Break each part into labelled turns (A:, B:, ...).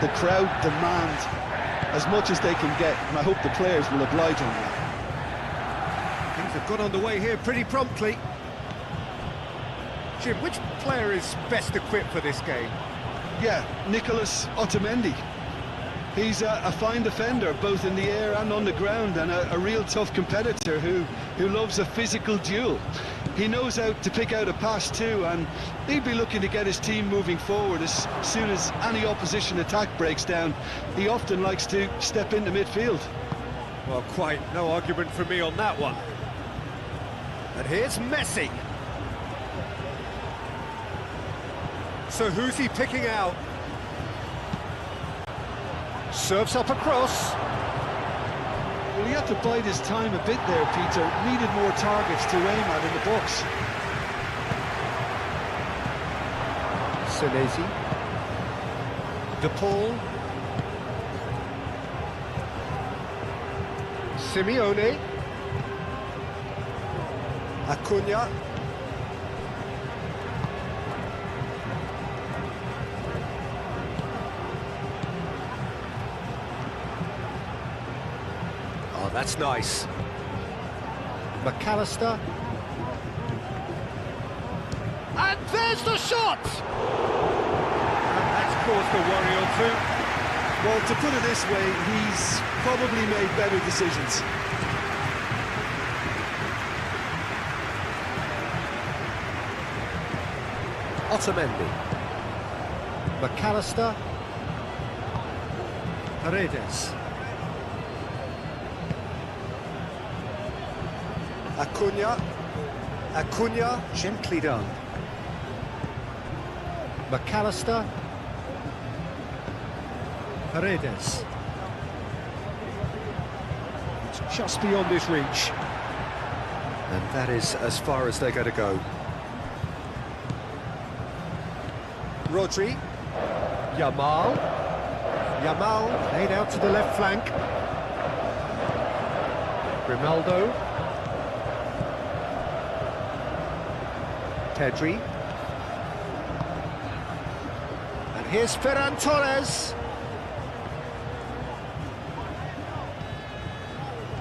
A: the crowd demand as much as they can get, and I hope the players will oblige on that.
B: Things have got underway here pretty promptly. Jim, which player is best equipped for this game?
A: Yeah, Nicolas Otamendi. He's a fine defender, both in the air and on the ground, and a real tough competitor who loves a physical duel. He knows how to pick out a pass too, and he'd be looking to get his team moving forward as soon as any opposition attack breaks down. He often likes to step into midfield.
B: Well, quite no argument from me on that one. And here's Messi. So who's he picking out? Serves up across.
A: Well, he had to bide his time a bit there, Peter. Needed more targets to aim at in the box.
B: Senesi. De Paul. Simeone. Acuna. Oh, that's nice. McAllister. And there's the shot! And that's caused a worry or two.
A: Well, to put it this way, he's probably made better decisions.
B: Otamendi. McAllister. Paredes. Acuna, gently done. McAllister. Paredes. It's just beyond his reach. And that is as far as they're going to go. Rodri. Yamal. Laid out to the left flank. Grimaldo. Pedri. And here's Ferran Torres.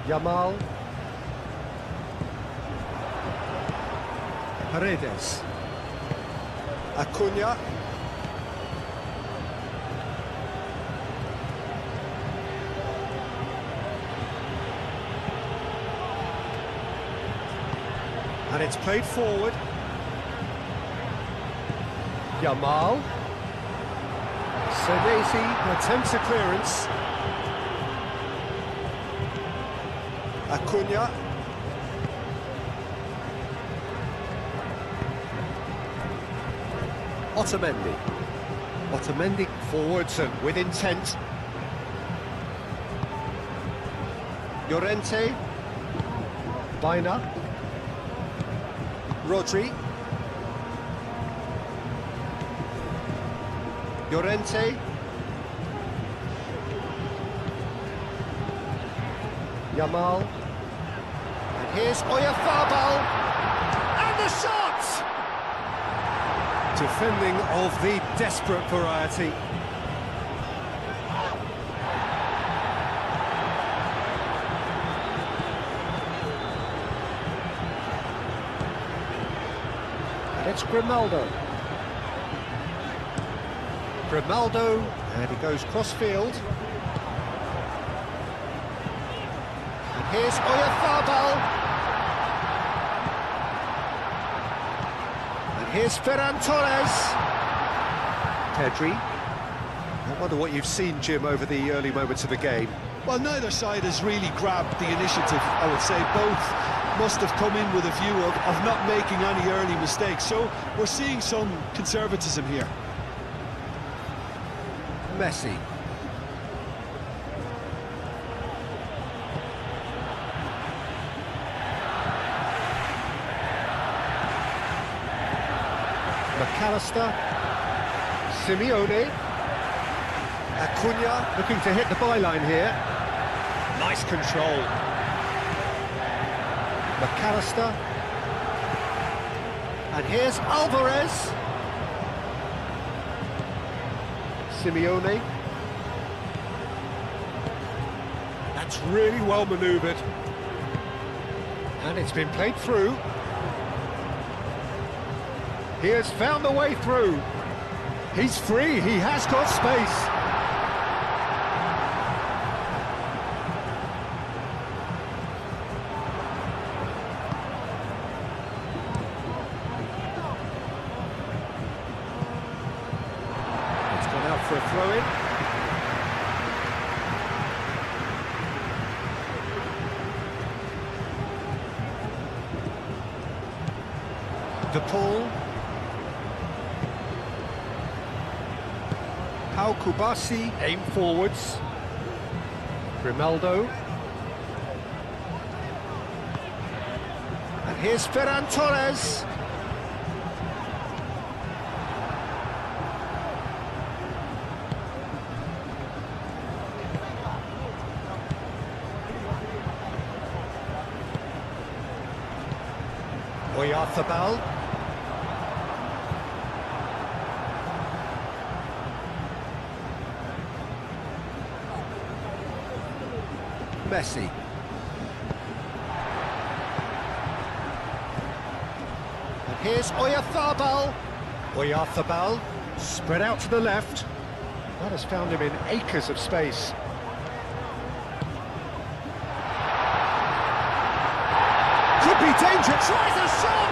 B: Yamal. Paredes. Acuna. And it's played forward. Yamal. Senesi attempts a clearance. Acuna. Otamendi forwards and with intent. Llorente. Baina. Rodri. Llorente. Yamal. And here's Oyarzabal. And the shot! Defending of the desperate variety. And it's Grimaldo. And he goes cross-field. And here's Oyarzabal. And here's Ferran Torres. Pedri. I wonder what you've seen, Jim, over the early moments of the game.
A: Well, neither side has really grabbed the initiative, I would say. Both must have come in with a view of not making any early mistakes. So we're seeing some conservatism here.
B: Messi. McAllister. Simeone. Acuna looking to hit the byline here. Nice control. McAllister. And here's Alvarez. Simeone. That's really well manoeuvred. And it's been played through. He has found the way through. He's free, he has got space. It's gone out for a throw-in. De Paul. Pau Kubasi, aim forwards. Grimaldo. And here's Ferran Torres. Oyarzabal. Messi. And here's Oyarzabal. Oyarzabal, spread out to the left. That has found him in acres of space. Could be danger, tries a shot!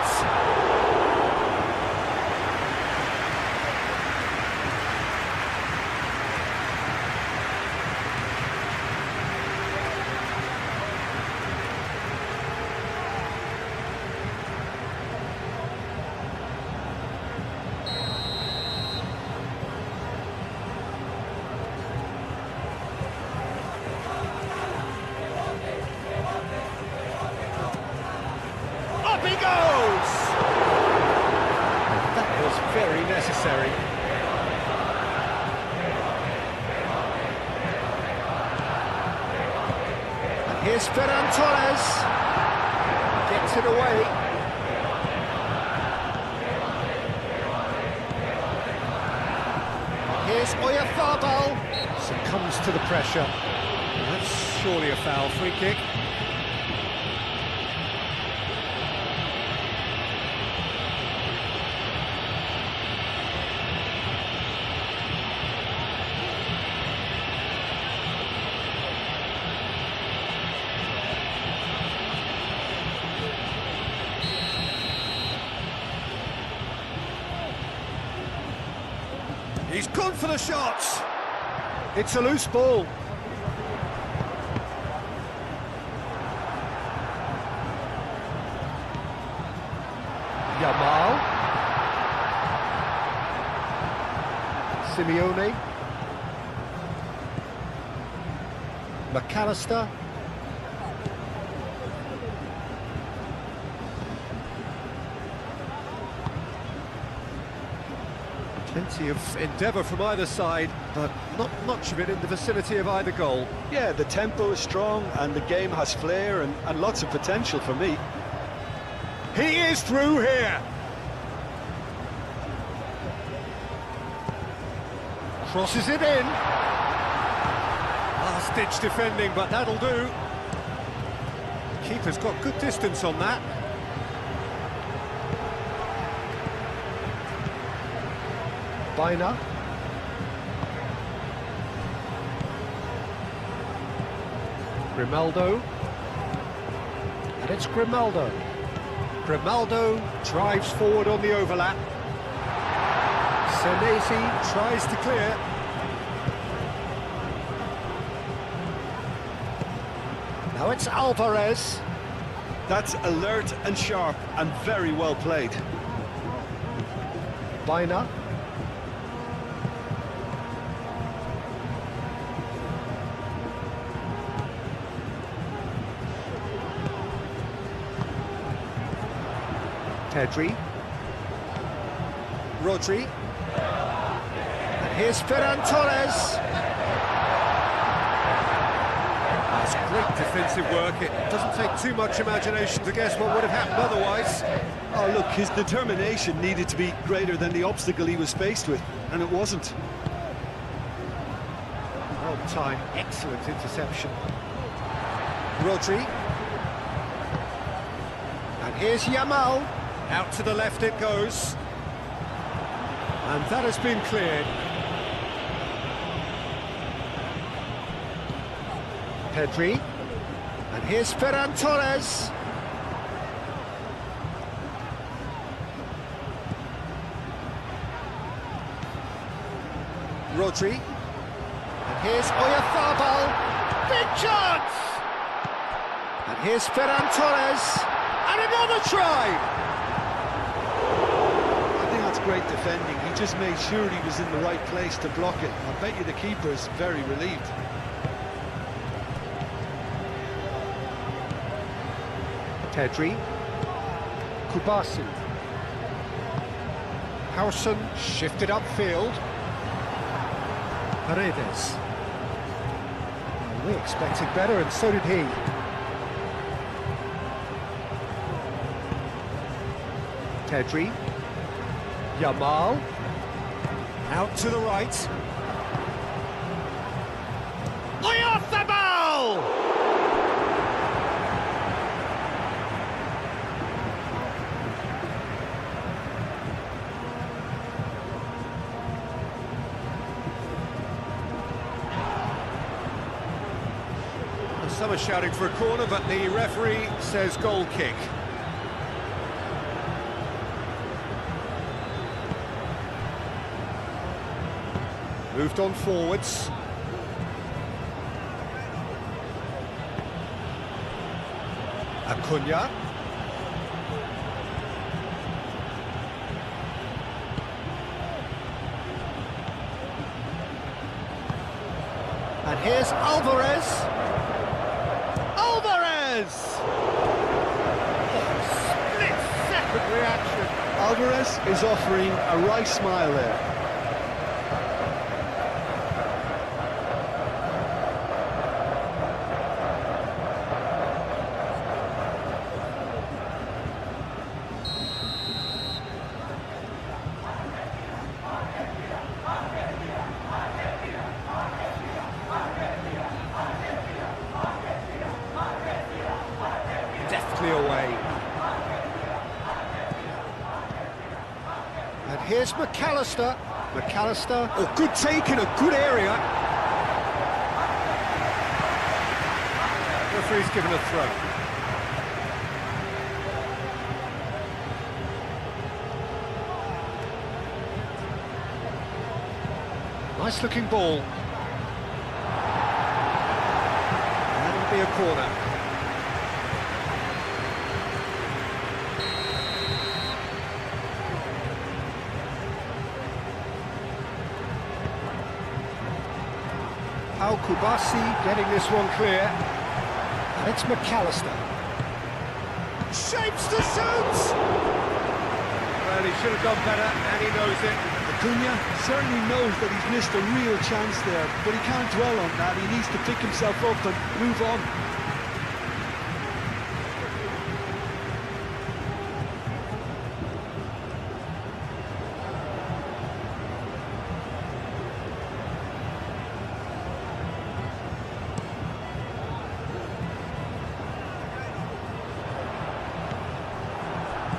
B: Up he goes! That was very necessary. And here's Ferran Torres. Gets it away. Here's Oyarzabal. Succumbs to the pressure. That's surely a foul. Free kick. He's gone for the shots. It's a loose ball. Yamal. Simeone. McAllister. Plenty of endeavour from either side, but not much of it in the vicinity of either goal.
A: Yeah, the tempo is strong and the game has flair and lots of potential for me.
B: He is through here. Crosses it in. Last-ditch defending, but that'll do. Keeper's got good distance on that. Bina. Grimaldo. And it's Grimaldo. Grimaldo drives forward on the overlap. Senesi tries to clear. Now it's Alvarez.
A: That's alert and sharp and very well played.
B: Bina. Pedri. Rodri. And here's Ferran Torres. That's great defensive work. It doesn't take too much imagination to guess what would have happened otherwise.
A: Oh, look, his determination needed to be greater than the obstacle he was faced with, and it wasn't.
B: Well timed, excellent interception. Rodri. And here's Yamal. Out to the left it goes. And that has been cleared. Pedri. And here's Ferran Torres. Rodri. And here's Oyarzabal. Big chance! And here's Ferran Torres. And another try!
A: I think that's great defending. He just made sure he was in the right place to block it. I bet you the keeper's very relieved.
B: Pedri. Kubasi. Howson shifted upfield. Paredes. Well, we expected better, and so did he. Pedri. Yamal. Out to the right. Oyarzabal! Some are shouting for a corner, but the referee says goal kick. Moved on forwards. Acuna. And here's Alvarez. Split-second reaction.
A: Alvarez is offering a right smile there.
B: Deftly away. And here's McAllister. McAllister. Oh, good take in a good area. Referee's given a throw. Nice looking ball. That'll be a corner. Kubasi getting this one clear. And it's McAllister. Shapes to suit! Well, he should have done better, and he knows it.
A: Acuna certainly knows that he's missed a real chance there, but he can't dwell on that. He needs to pick himself up and move on.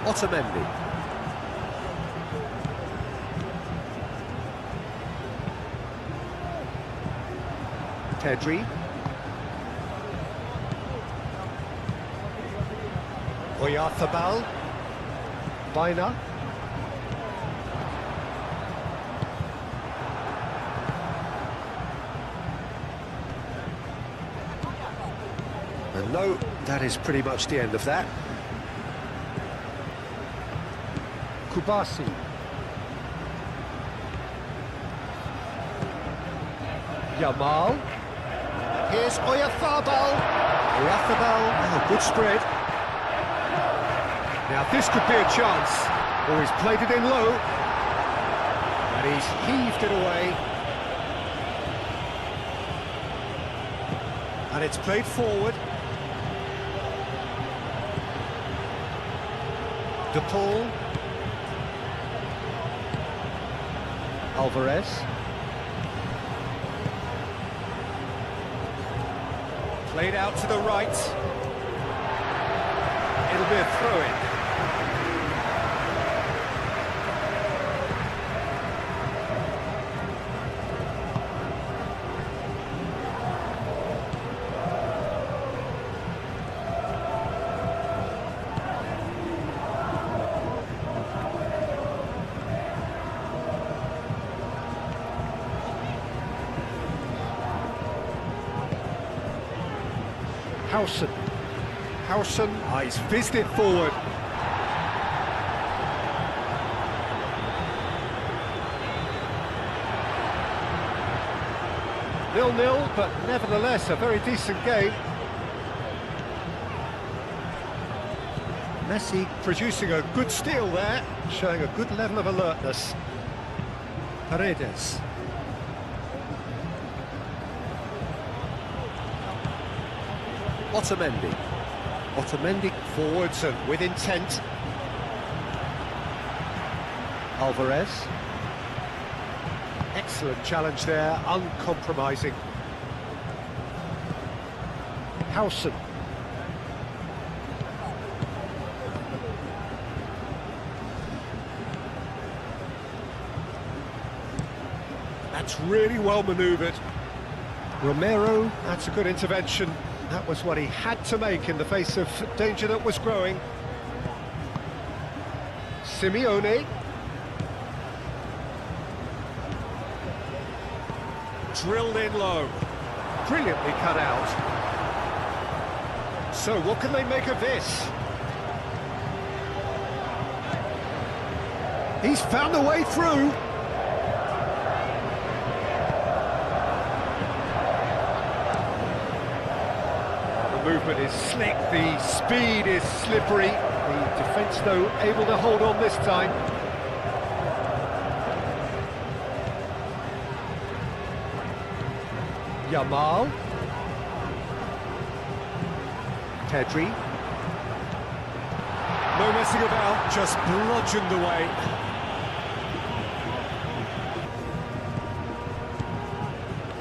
B: Otamendi. Pedri. Oyarzabal. Baina. And no, that is pretty much the end of that. Kubasi. Yamal. Here's Oyarzabal. Oyarzabal. Oh, good spread. Now this could be a chance. Oh, he's played it in low. And he's heaved it away. And it's played forward. De Paul. Alvarez. Played out to the right. It'll be a throw-in. Howson, he's fizzed it forward. Nil-nil, but nevertheless a very decent game. Messi producing a good steal there, showing a good level of alertness. Paredes. Otamendi forwards and with intent. Alvarez. Excellent challenge there, uncompromising. Howson. That's really well manoeuvred. Romero, that's a good intervention. That was what he had to make in the face of danger that was growing. Simeone. Drilled in low. Brilliantly cut out. So what can they make of this? He's found a way through. Movement is slick, the speed is slippery. The defence, though, able to hold on this time. Yamal. Pedri. No messing about, just bludgeoned away.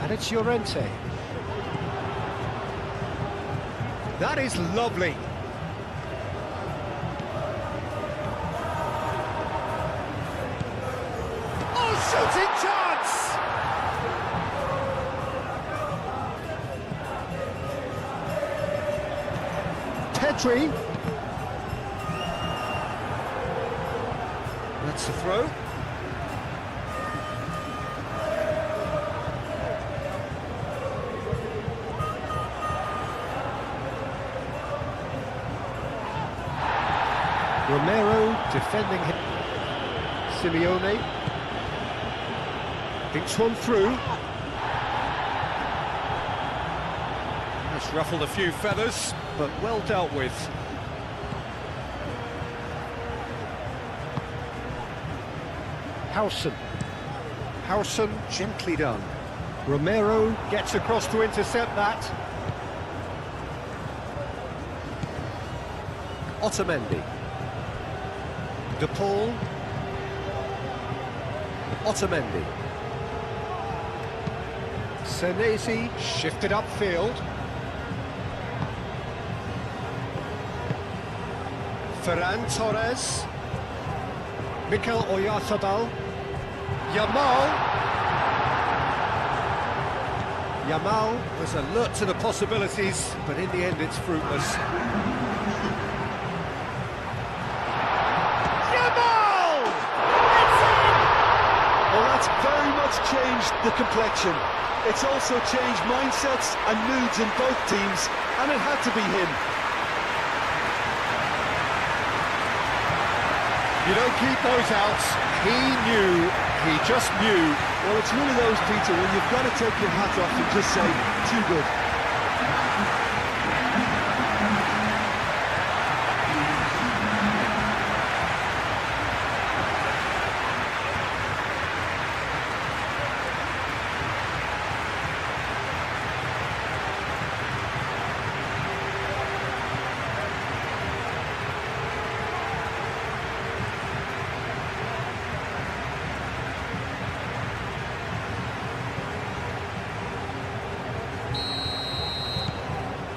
B: And it's Llorente. That is lovely. Oh, shooting chance! Pedri. That's the throw. Romero defending him. Simeone thinks one through. That's ruffled a few feathers, but well dealt with. Howson gently done. Romero gets across to intercept that. Otamendi. De Paul. Otamendi. Senesi shifted upfield. Ferran Torres. Mikel Oyarzabal. Yamal was alert to the possibilities, but in the end it's fruitless. Yamal! It's in!
A: Well, that's very much changed the complexion. It's also changed mindsets and moods in both teams, and it had to be him.
B: You don't keep those out. He just knew.
A: Well, it's one of those, Peter, when you've got to take your hat off and just say, too good.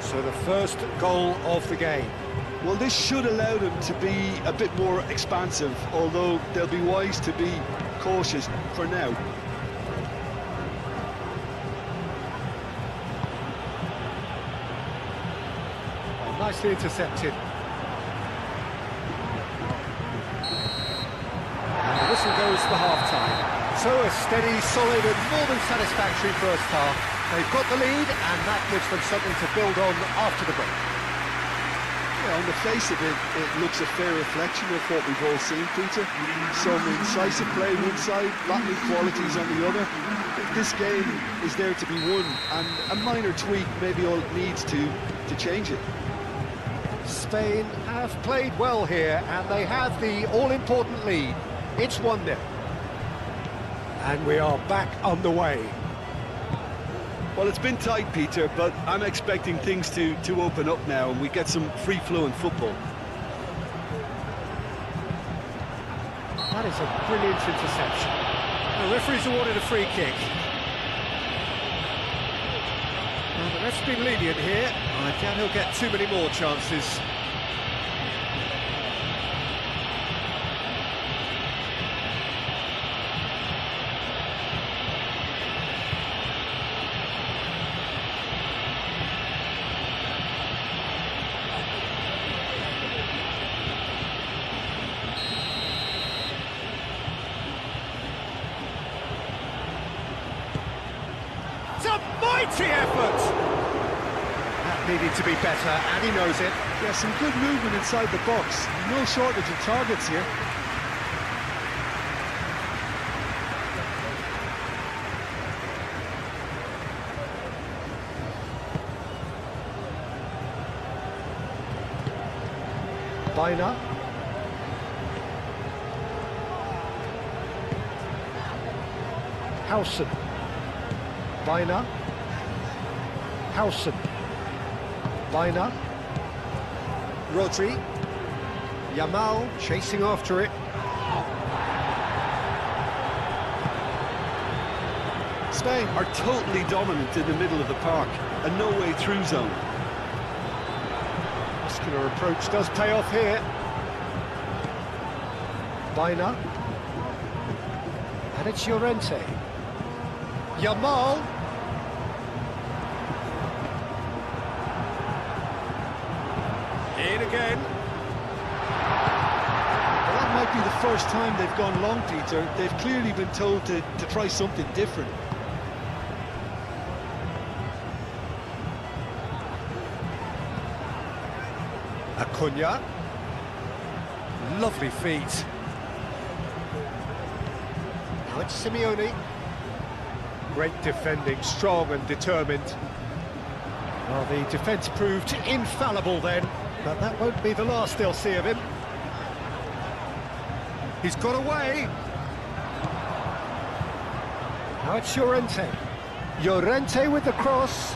B: So the first goal of the game.
A: Well, this should allow them to be a bit more expansive, although they'll be wise to be cautious for now.
B: Oh, nicely intercepted. And the whistle goes for half-time. So a steady, solid and more than satisfactory first half. They've got the lead and that gives them something to build on after the break.
A: Yeah, on the face of it, it looks a fair reflection of what we've all seen, Peter. Some incisive play one side, battling qualities on the other. This game is there to be won, and a minor tweak maybe all it needs to change it.
B: Spain have played well here and they have the all-important lead. It's 1-0. And we are back underway.
A: Well, it's been tight, Peter, but I'm expecting things to open up now and we get some free-flowing football.
B: That is a brilliant interception. The referee's awarded a free kick. Well, the ref's been lenient here. I doubt he'll get too many more chances. It's a mighty effort! That needed to be better, and he knows it.
A: Yeah, some good movement inside the box. No shortage of targets here.
B: Biner. Howson. Biner. Howson. Biner. Rodri. Yamal chasing after it.
A: Spain are totally dominant in the middle of the park, a no-way through zone.
B: Muscular approach does pay off here. Biner. And it's Llorente. Yamal. In again.
A: Well, that might be the first time they've gone long, Peter. They've clearly been told to try something different.
B: Acuna. Lovely feet. Now it's Simeone. Great defending, strong and determined. Well, the defence proved infallible then, but that won't be the last they'll see of him. He's got away. Now it's Llorente. Llorente with the cross.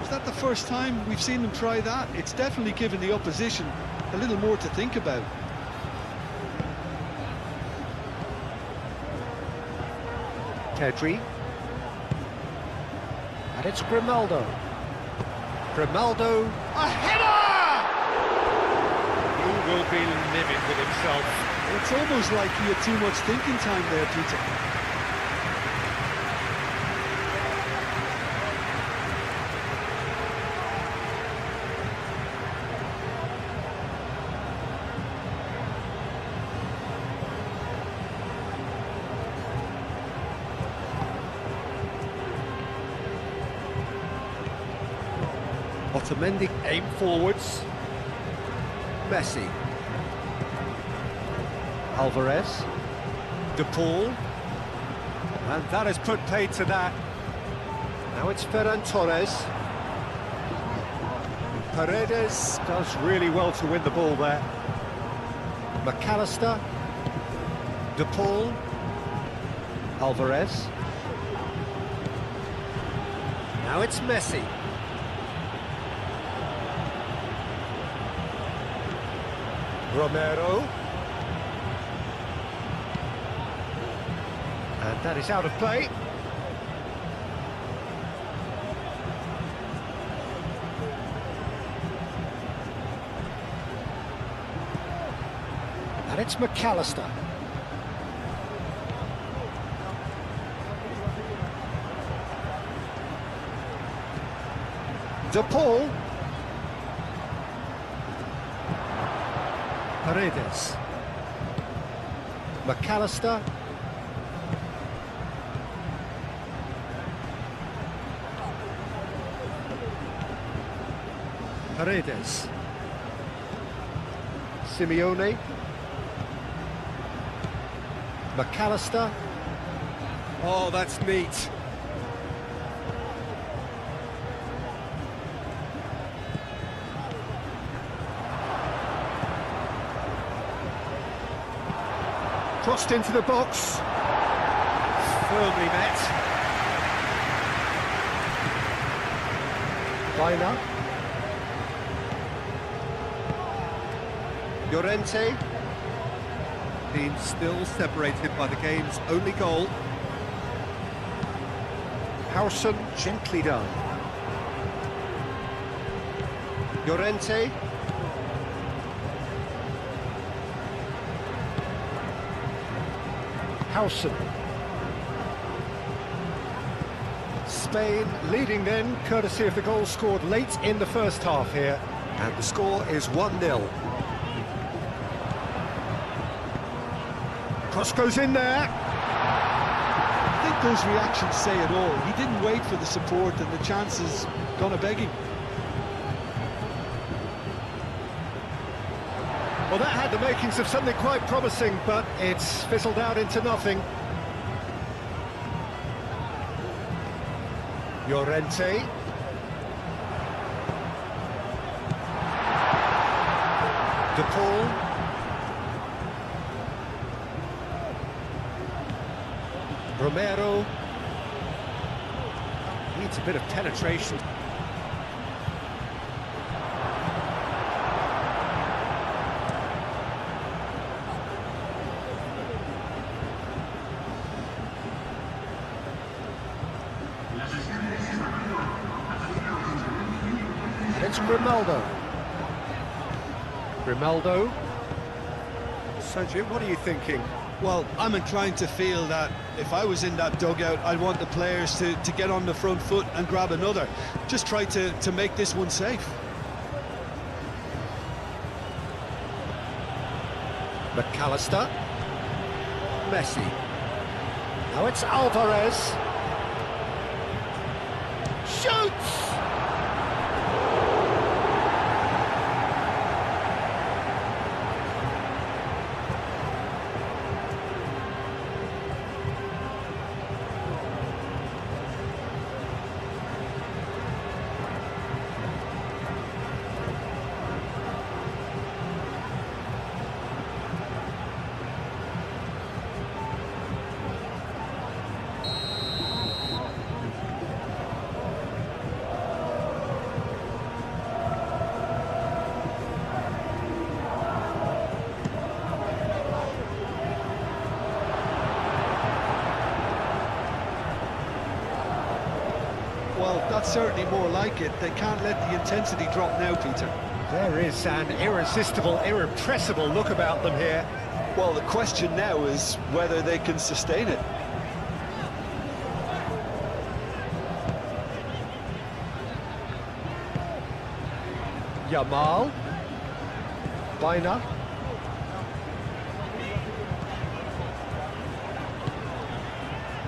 A: Is that the first time we've seen them try that? It's definitely given the opposition a little more to think about.
B: Pedri. And it's Grimaldo. Grimaldo. A header! He will be livid with himself.
A: It's almost like he had too much thinking time there, Peter.
B: Otamendi aim forwards. Messi. Alvarez. De Paul. And that has put paid to that. Now it's Ferran Torres. Paredes does really well to win the ball there. McAllister. De Paul. Alvarez. Now it's Messi. Romero. And that is out of play. It's McAllister. De Paul. Paredes. McAllister. Paredes. Simeone. McAllister. Oh, that's neat. Crossed into the box. Firmly met. Weiner. Llorente.
C: Team still separated by the game's only goal.
B: Howson, gently done. Llorente. Howson. Spain leading then, courtesy of the goal scored late in the first half here. And the score is 1-0. Cross goes in there.
A: I think those reactions say it all. He didn't wait for the support and the chances gone a-begging.
B: Well, that had the makings of something quite promising, but it's fizzled out into nothing. Llorente. De Paul. Romero. Needs a bit of penetration. And it's Grimaldo. Grimaldo. Sergio, what are you thinking?
A: Well, I'm inclined to feel that if I was in that dugout, I'd want the players to get on the front foot and grab another. Just try to make this one safe.
B: McAllister. Messi. Now it's Alvarez. Shoots!
A: Well, that's certainly more like it. They can't let the intensity drop now, Peter.
B: There is an irresistible, irrepressible look about them here.
A: Well, the question now is whether they can sustain it.
B: Yamal. Weiner.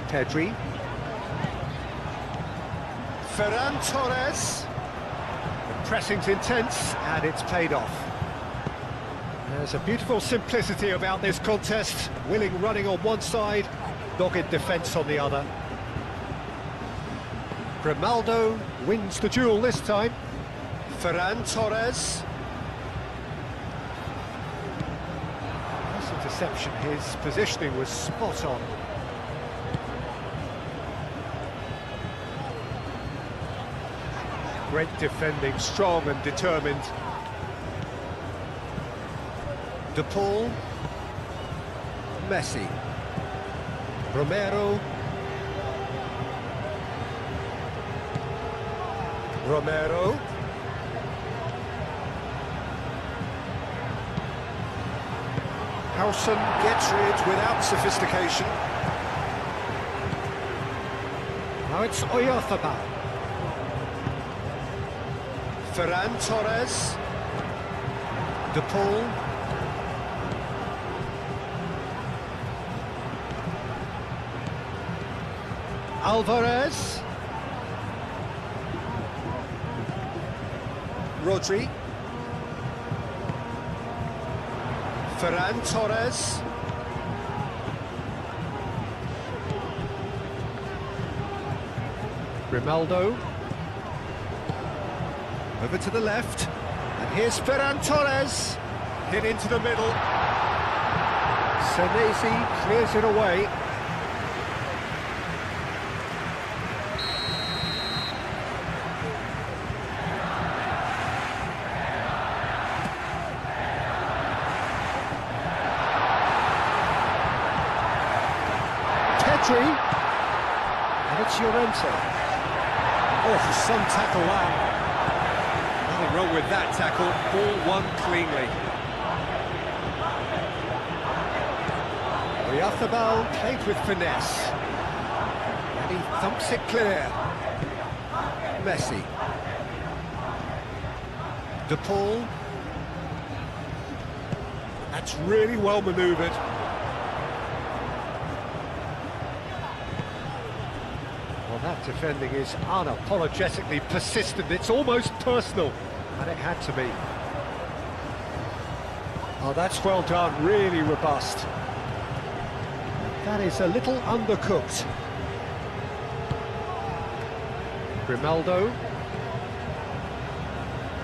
B: Pedri. Ferran Torres. The pressing's intense, and it's paid off. There's a beautiful simplicity about this contest. Willing running on one side, dogged defence on the other. Grimaldo wins the duel this time. Ferran Torres. Nice interception, his positioning was spot on. Great defending, strong and determined. De Paul. Messi. Romero. Romero. Howson gets rid without sophistication. Now it's Oyarzabal. Ferran Torres. De Paul. Alvarez. Rodri. Ferran Torres. Grimaldo. Over to the left. And here's Ferran Torres. Hit into the middle. Senesi clears it away. And it's Llorente. Oh, some tackle that. Nothing wrong with that tackle. Ball won cleanly. Oyarzabal played with finesse. And he thumps it clear. Messi. De Paul. That's really well manoeuvred. That defending is unapologetically persistent. It's almost personal, and it had to be. Oh, that's well done, really robust. That is a little undercooked. Grimaldo.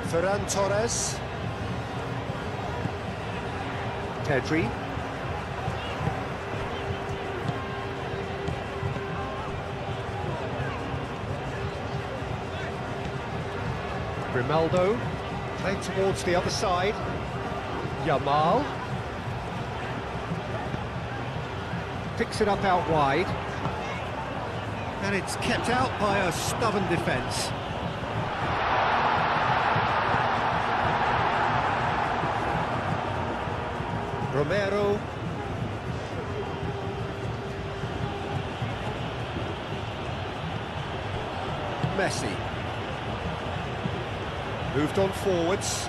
B: Ferran Torres. Pedri. Grimaldo, playing towards the other side. Yamal. Picks it up out wide. And it's kept out by a stubborn defence. Romero. Messi. Moved on forwards.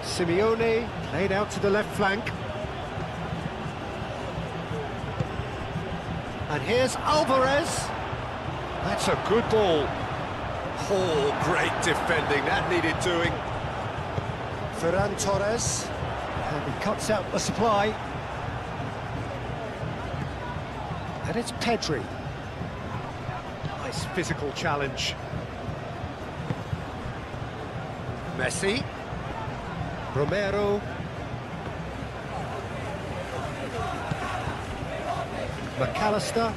B: Simeone played out to the left flank. And here's Alvarez. That's a good ball. Oh, great defending. That needed doing. Ferran Torres. And he cuts out the supply. And it's Pedri. Nice physical challenge. Messi. Romero. McAllister.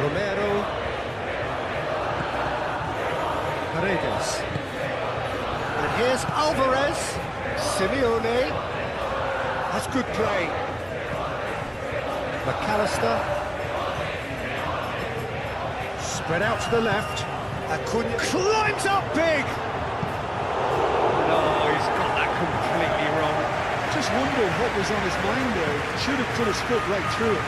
B: Romero. Paredes. And here's Alvarez. Simeone. That's good play. McAllister. Spread out to the left. Acuna climbs up big! No, he's got that completely wrong.
A: Just wondering what was on his mind there. Should have put his foot right through it.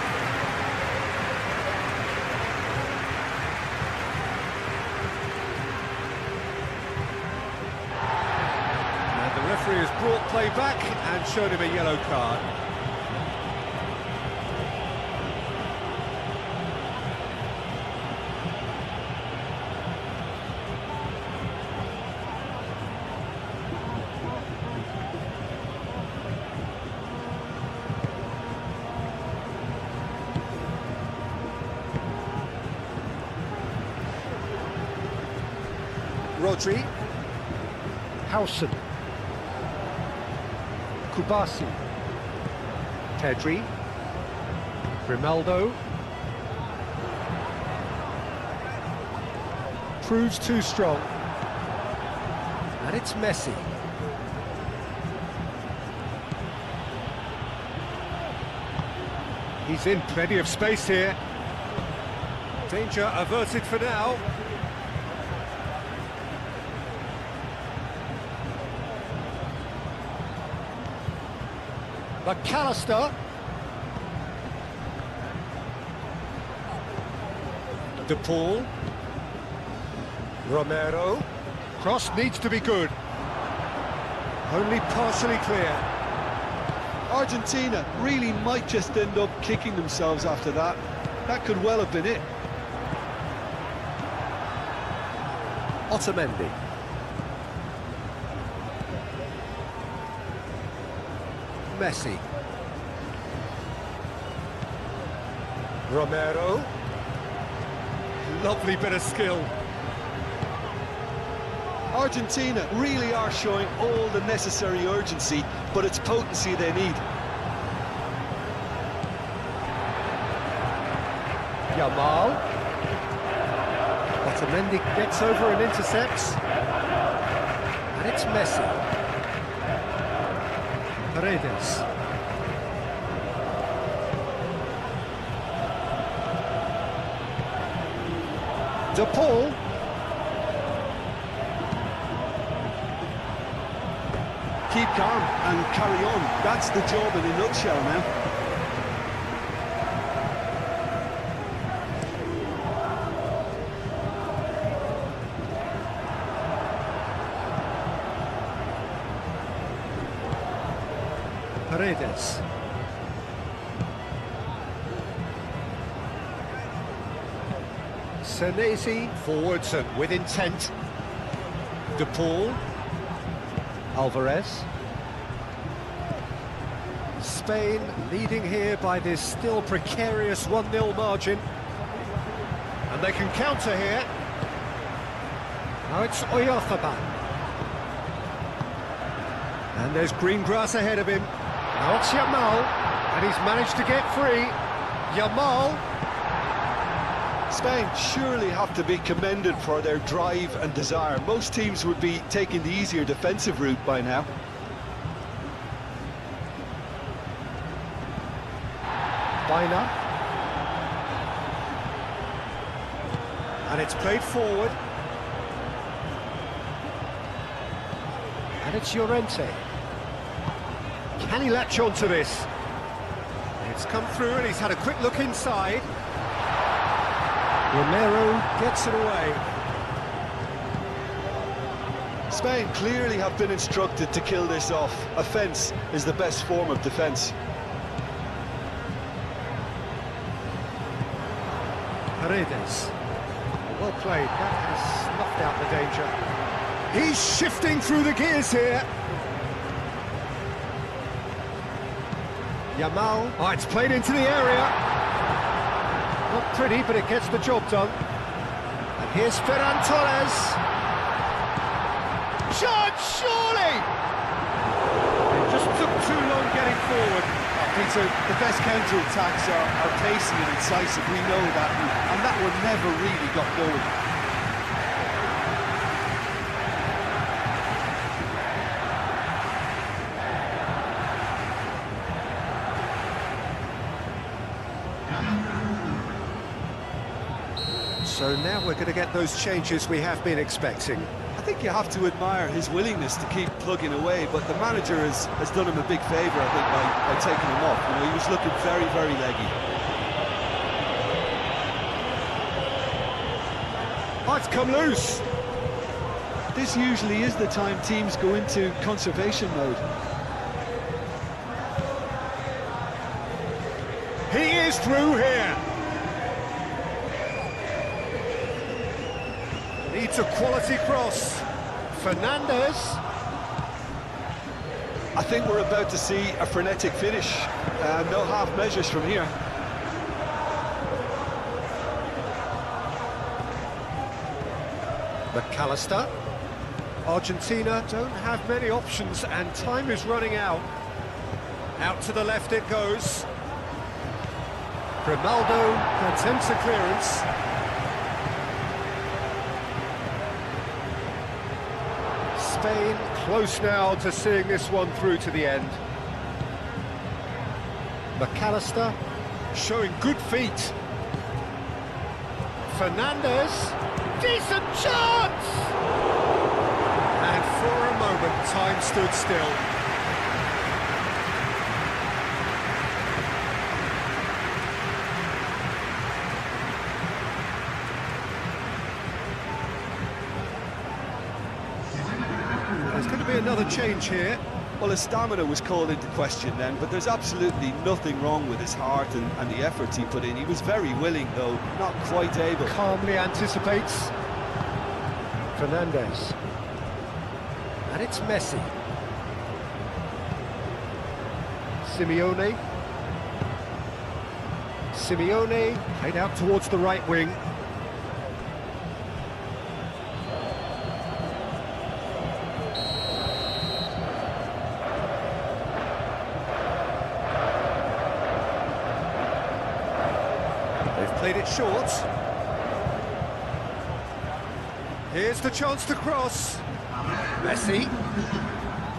B: And the referee has brought play back and showed him a yellow card. Rodri. Howson. Kubasi. Pedri. Grimaldo. Proves too strong. And it's Messi. He's in plenty of space here. Danger averted for now. McAllister. De Paul. Romero. Cross needs to be good. Only partially clear.
A: Argentina really might just end up kicking themselves after that. That could well have been it.
B: Otamendi. Messi. Romero. Lovely bit of skill.
A: Argentina really are showing all the necessary urgency, but it's potency they need.
B: Yamal. Otamendi gets over and intercepts. And it's Messi. Paredes. De Paul.
A: Keep calm and carry on. That's the job in a nutshell now.
B: Paredes. Senesi forwards and with intent. De Paul. Alvarez. Spain leading here by this still precarious 1-0 margin. And they can counter here. Now it's Oyarzabal. And there's green grass ahead of him. Now it's Yamal, and he's managed to get free. Yamal.
A: Spain surely have to be commended for their drive and desire. Most teams would be taking the easier defensive route by now.
B: Baina. And it's played forward. And it's Llorente. Can he latch on to this? It's come through and he's had a quick look inside. Romero gets it away.
A: Spain clearly have been instructed to kill this off. Offence is the best form of defence.
B: Paredes. Well played, that has snuffed out the danger. He's shifting through the gears here. Yamal. Oh, it's played into the area. Not pretty, but it gets the job done. And here's Ferran Torres. Shot, surely! It just took too long getting forward.
A: Peter, the best counter-attacks are pacey and incisive, we know that, and that one never really got going.
B: So now we're going to get those changes we have been expecting.
A: I think you have to admire his willingness to keep plugging away, but the manager has done him a big favour, I think, by taking him off. You know, he was looking very, very leggy.
B: Oh, it's come loose.
A: This usually is the time teams go into conservation mode.
B: He is through here. Needs a quality cross. Fernandez.
A: I think we're about to see a frenetic finish. No half measures from here.
B: McAllister. Argentina don't have many options and time is running out. Out to the left it goes. Grimaldo attempts a clearance. Spain close now to seeing this one through to the end. McAllister showing good feet. Fernandez, decent chance! And for a moment, time stood still. There's going to be another change here.
A: Well, his stamina was called into question then, but there's absolutely nothing wrong with his heart and the efforts he put in. He was very willing, though, not quite able.
B: Calmly anticipates. Fernandez. And it's Messi. Simeone. Simeone played out towards the right wing. They've played it short. Here's the chance to cross. Messi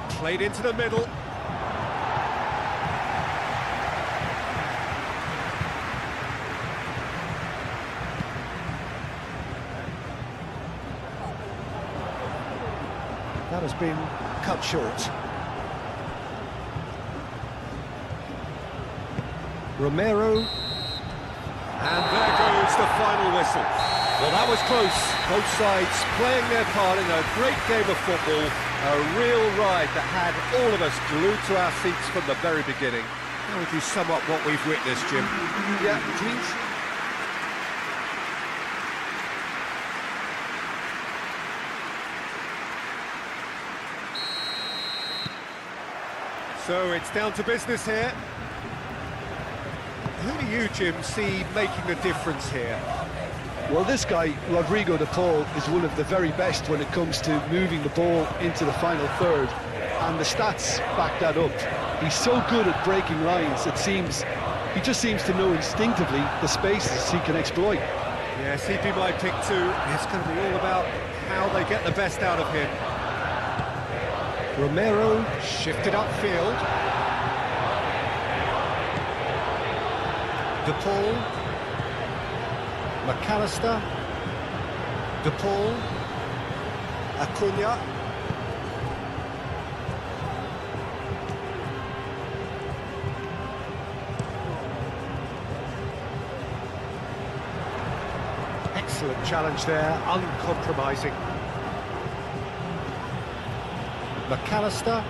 B: played into the middle. That has been cut short. Romero. And there goes the final whistle. Well, that was close. Both sides playing their part in a great game of football. A real ride that had all of us glued to our seats from the very beginning. How would you sum up what we've witnessed, Jim?
A: Yeah, please.
B: So it's down to business here. Who do you, Jim, see making the difference here?
A: Well, this guy, Rodrigo de Paul, is one of the very best when it comes to moving the ball into the final third, and the stats back that up. He's so good at breaking lines, it seems, he just seems to know instinctively the spaces he can exploit.
B: Yes, he'd be my pick too. It's going to be all about how they get the best out of him. Romero shifted upfield. De Paul. McAllister. De Paul. Acuna. Excellent challenge there, uncompromising. McAllister.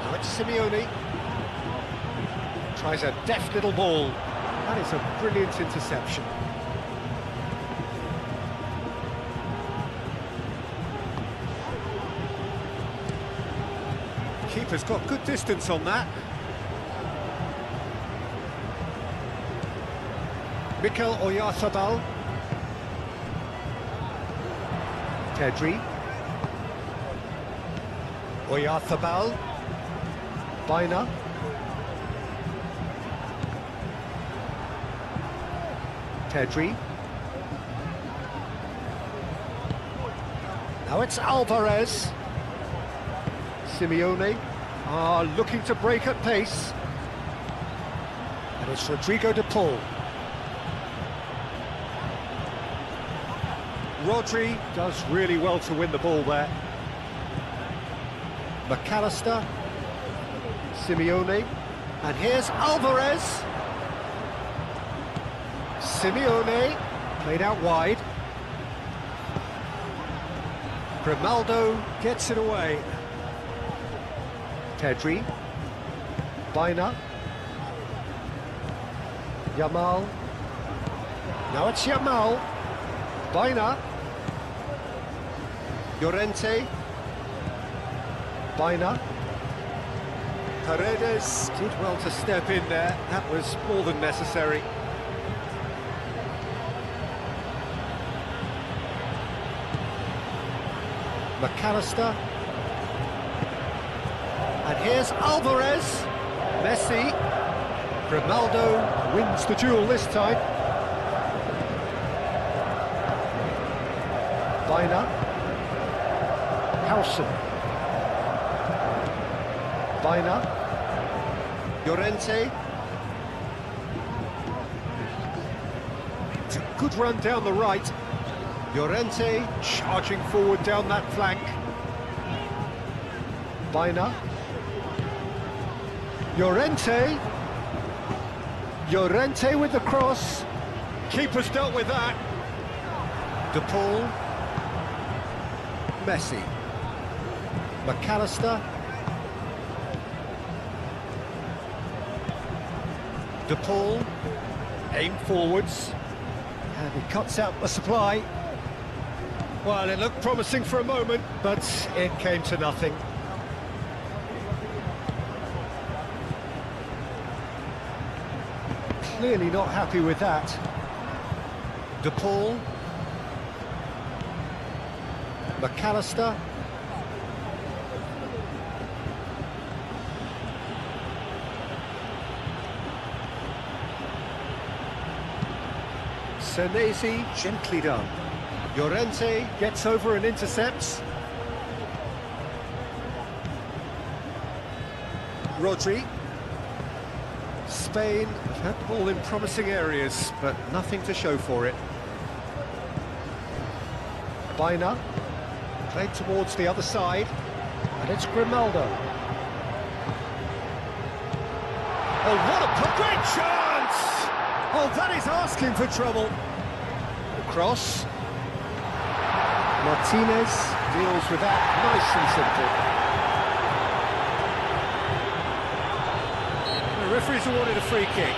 B: Now it's Simeone. Tries a deft little ball. That is a brilliant interception. Keeper's got good distance on that. Mikel Oyarzabal. Pedri. Oyarzabal. Baina. Pedri. Now it's Alvarez. Simeone looking to break at pace. And it's Rodrigo de Paul. Rodri does really well to win the ball there. McAllister. Simeone. And here's Alvarez. Simeone played out wide. Grimaldo gets it away. Pedri. Baina. Yamal. Now it's Yamal. Baina. Llorente. Baina. Paredes did well to step in there. That was more than necessary. McAllister. And here's Alvarez. Messi. Grimaldo wins the duel this time. Baina. Howson. Baina. Llorente. It's a good run down the right. Llorente charging forward down that flank. Baina. Llorente. Llorente with the cross. Keeper's dealt with that. De Paul.
C: Messi.
B: McAllister. De Paul. Aim forwards. And he cuts out the supply. Well, it looked promising for a moment, but it came to nothing. Clearly not happy with that. De Paul. McAllister. Senesi, gently done. Llorente gets over and intercepts. Rodri. Spain have had the ball in promising areas, but nothing to show for it. Baina. Played towards the other side. And it's Grimaldo. Oh, what a great chance! Oh, that is asking for trouble. Cross. Martinez deals with that nice and simple. The referee's awarded a free kick.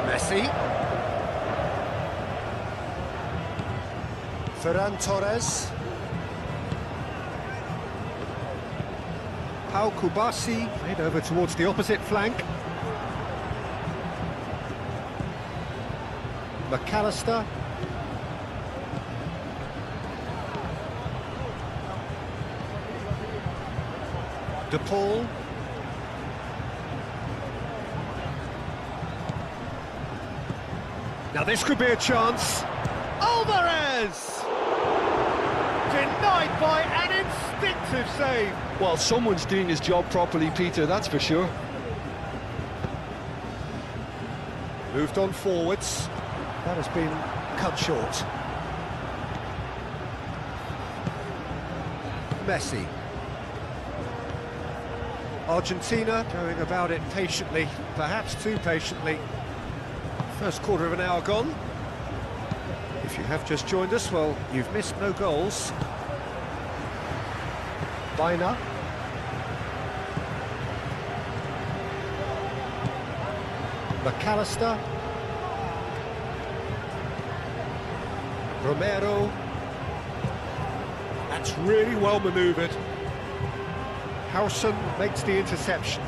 B: Messi. Ferran Torres. Pau Kubasi played over towards the opposite flank. McAllister. De Paul. Now this could be a chance. Alvarez! Denied by an instinctive save.
A: Well, someone's doing his job properly, Peter, that's for sure.
B: Moved on forwards. That has been cut short.
C: Messi.
B: Argentina going about it patiently, perhaps too patiently. First quarter of an hour gone. If you have just joined us, well, you've missed no goals. Baina. McAllister. Romero. That's really well manoeuvred. Howson makes the interception.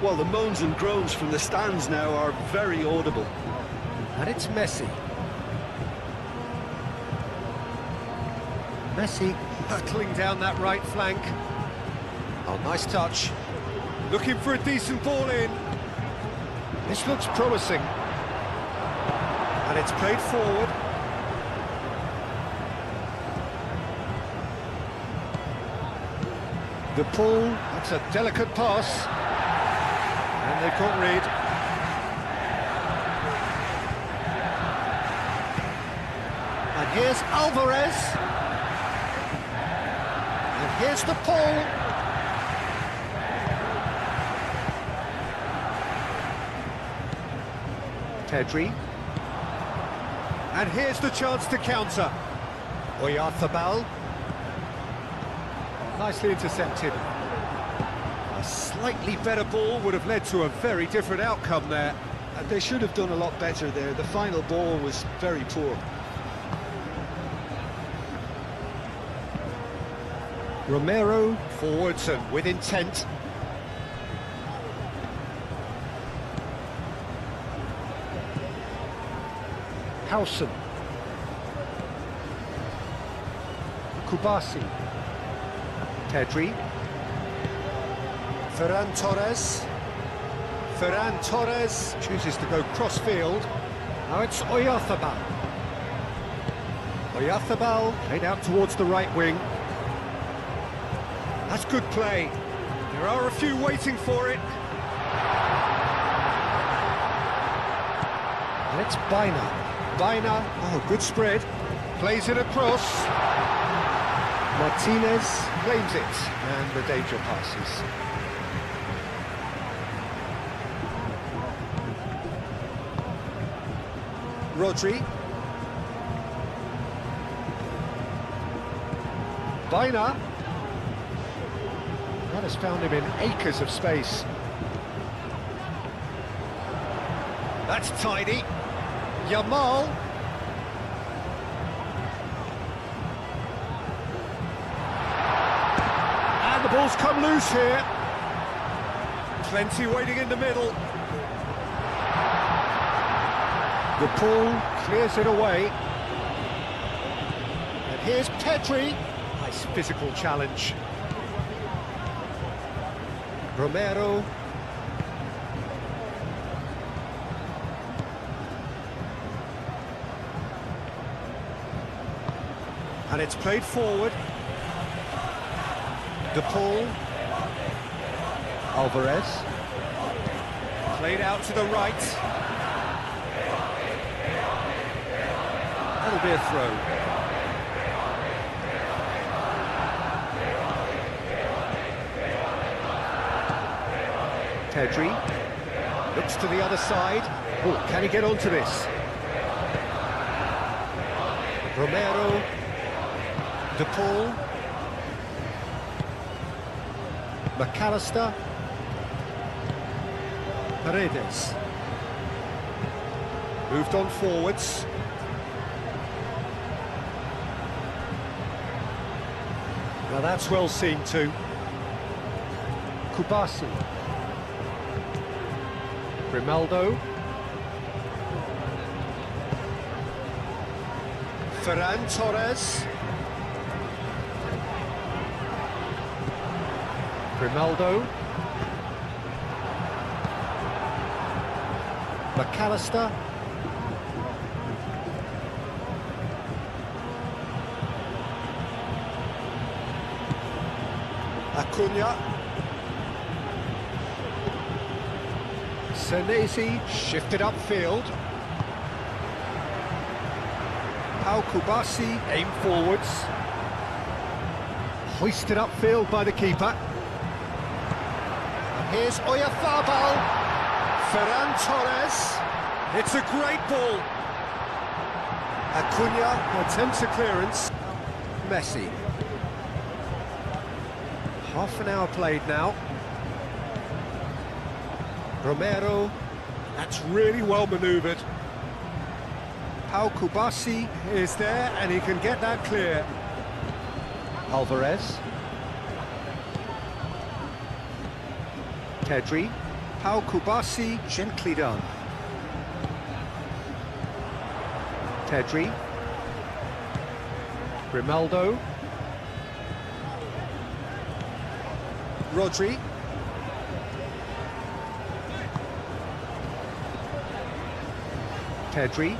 A: Well, the moans and groans from the stands now are very audible.
B: And it's Messi. Messi hurtling down that right flank. Oh, nice touch. Looking for a decent ball in. This looks promising. And it's played forward. De Paul, that's a delicate pass. And they can't read. And here's Alvarez. And here's De Paul. Pedri. And here's the chance to counter. Oyarzabal. Nicely intercepted. A slightly better ball would have led to a very different outcome there.
A: And they should have done a lot better there. The final ball was very poor.
B: Romero forwards and with intent. Howson. Kubasi. Pedri. Ferran Torres. Ferran Torres chooses to go cross-field. Now it's Oyarzabal. Oyarzabal played out towards the right wing. That's good play. There are a few waiting for it. And it's Baina. Baina, oh, good spread. Plays it across. Martinez claims it, and the danger passes. Rodri. Baina. That has found him in acres of space. That's tidy. Yamal. And the ball's come loose here. Plenty waiting in the middle. The ball clears it away. And here's Pedri. Nice physical challenge. Romero. And it's played forward. De Paul. Alvarez. Played out to the right. That'll be a throw. Pedri looks to the other side. Oh, can he get onto this? Romero. De Paul. McAllister. Paredes. Moved on forwards. Now that's well seen too. Kubasi. Grimaldo. Ferran Torres. Grimaldo. McAllister. Acuna. Senesi shifted upfield. Pau Kubasi aimed forwards. Hoisted upfield by the keeper. And here's Oyarzabal. Ferran Torres. It's a great ball. Acuna attempts a clearance. Messi. Half an hour played now. Romero. That's really well manoeuvred. Pau Kubasi is there and he can get that clear. Alvarez. Pedri. Pau Kubasi, gently done. Pedri. Grimaldo. Rodri. Pedri.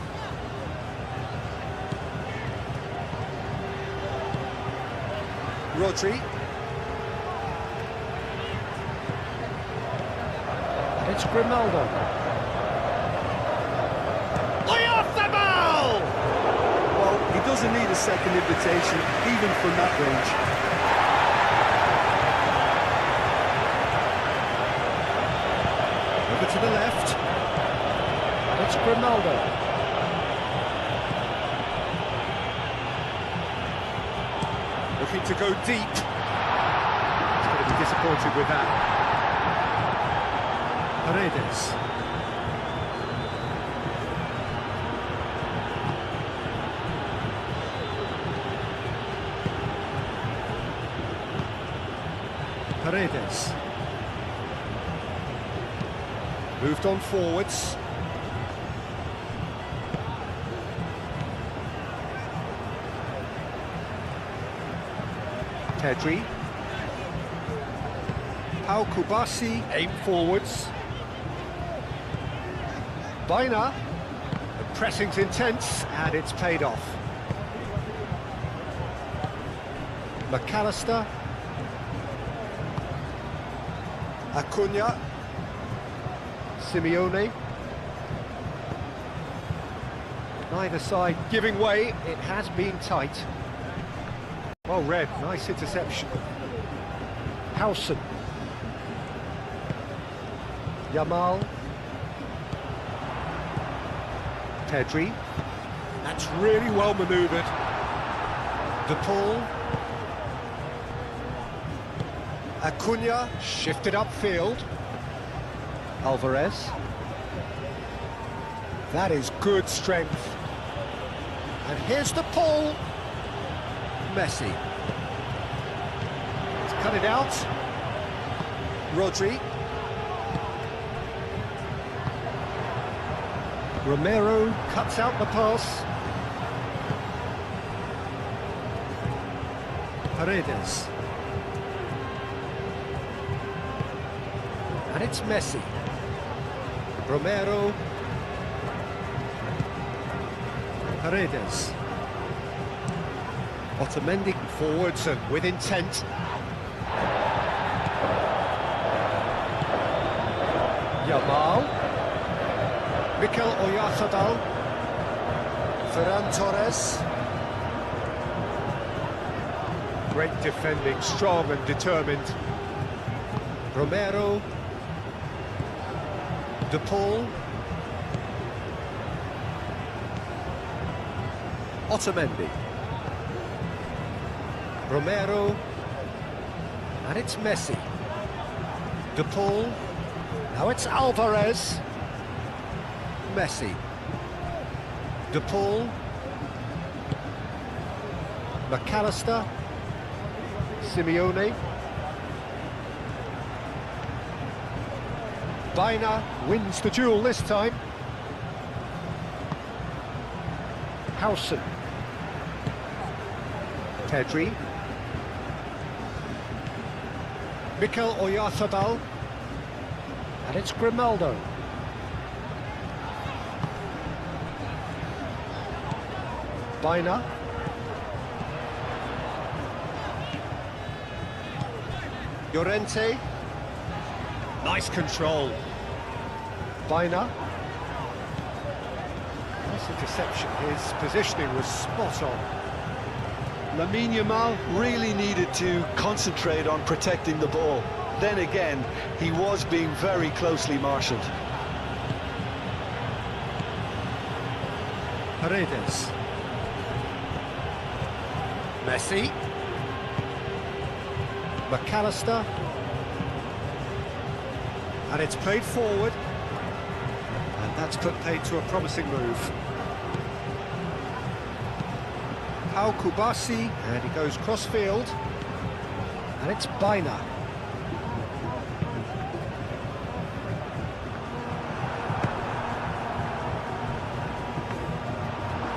B: Rodri. And it's Grimaldo. Oyarzabal!
A: Well, he doesn't need a second invitation, even from that range.
B: Over to the left. And it's Grimaldo. Looking to go deep. He's going to be disappointed with that. Paredes. Paredes. Moved on forwards. Pedri.
C: Pau Kubasi.
B: Aim forwards. Baina. The pressing's intense, and it's paid off. McAllister. Acuna. Simeone. Neither side giving way. It has been tight. Well read, nice interception. Howson. Yamal. Pedri. That's really well manoeuvred. De Paul. Acuna shifted upfield. Alvarez. That is good strength. And here's De Paul. Messi. He's cut it out. Rodri. Romero cuts out the pass. Paredes. And it's Messi. Romero. Paredes. Otamendi forwards and with intent. Yamal. Mikel Oyarzabal. Ferran Torres. Great defending, strong and determined. Romero. De Paul. Otamendi. Romero. And it's Messi. De Paul. Now it's Alvarez. Messi. De Paul. McAllister. Simeone. Baina wins the duel this time. Howson. Pedri. Mikel Oyarzabal. And it's Grimaldo. Baina. Llorente. Nice control. Baina. Nice interception. His positioning was spot on.
A: Lamine Yamal really needed to concentrate on protecting the ball. Then again, he was being very closely marshalled.
B: Paredes. Messi. McAllister. And it's played forward. And that's put paid to a promising move. Pau Kubasi. And he goes cross-field. And it's Baina.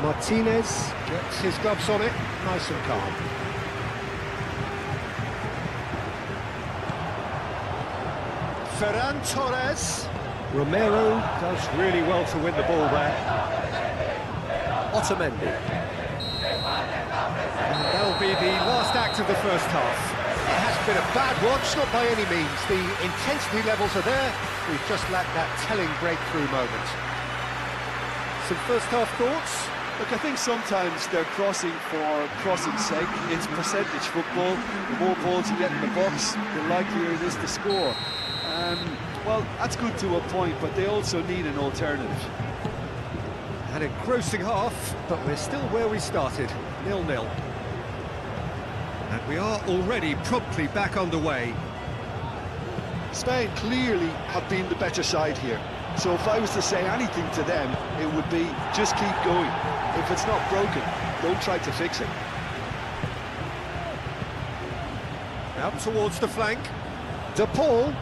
B: Martinez gets his gloves on it, nice and calm. Ferran Torres. Romero does really well to win the ball there. Otamendi. And that'll be the last act of the first half. It has been a bad watch, not by any means. The intensity levels are there. We've just lacked that telling breakthrough moment. Some first half thoughts?
A: Look, I think sometimes they're crossing for crossing's sake. It's percentage football. The more balls you get in the box, the likelier it is to score. Well, that's good to a point, but they also need an alternative.
B: An engrossing half, but we're still where we started, 0-0.
C: And we are already promptly back underway.
A: Spain clearly have been the better side here. So if I was to say anything to them, it would be just keep going. If it's not broken, don't try to fix it.
B: Out towards the flank. De Paul.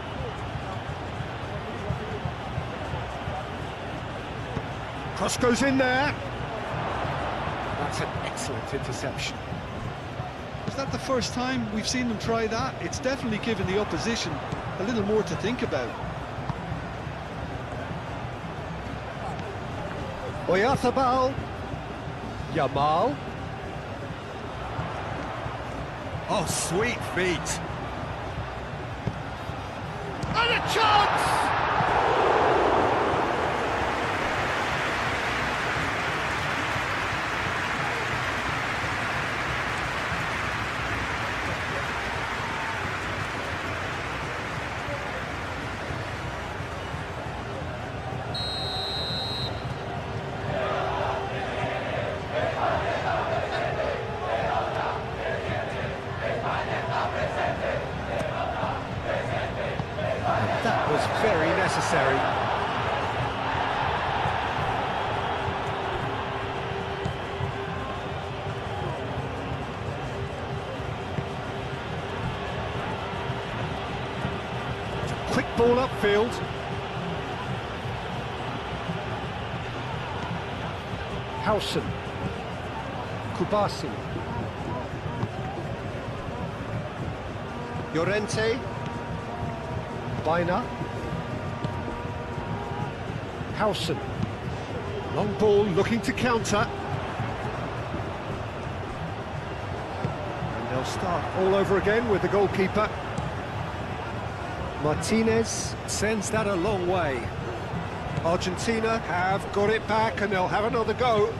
B: Cross goes in there. That's an excellent interception.
A: Is that the first time we've seen them try that? It's definitely given the opposition a little more to think about.
B: Oyarzabal. Yamal.
C: Oh, sweet feet.
B: And a chance! That was very necessary. Quick ball upfield. Hausen. Kubasi. Llorente. Bina. Hausen. Long ball looking to counter. And they'll start all over again with the goalkeeper. Martinez sends that a long way. Argentina have got it back and they'll have another go.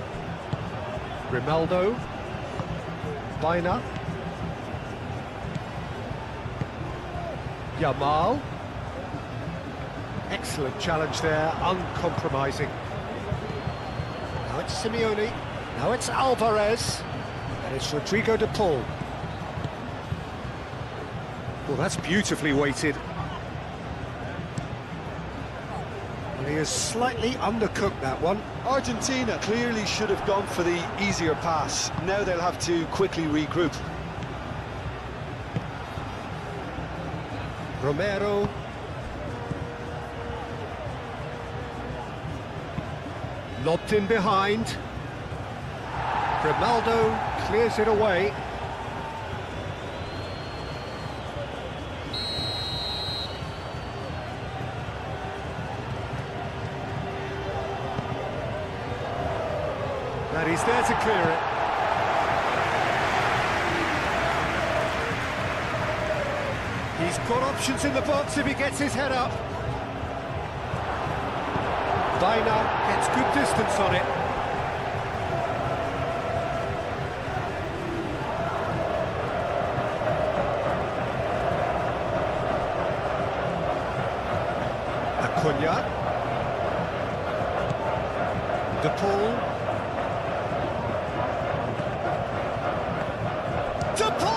B: Grimaldo. Bina. Yamal. Excellent challenge there, uncompromising. Now it's Simeone, now it's Alvarez, and it's Rodrigo de Paul. Well, that's beautifully weighted. Well, he has slightly undercooked that one.
A: Argentina clearly should have gone for the easier pass. Now they'll have to quickly regroup.
B: Romero. Lobbed in behind. Grimaldo clears it away. And he's there to clear it. He's got options in the box if he gets his head up. Bina gets good distance on it. Acuna. De Paul. De Paul!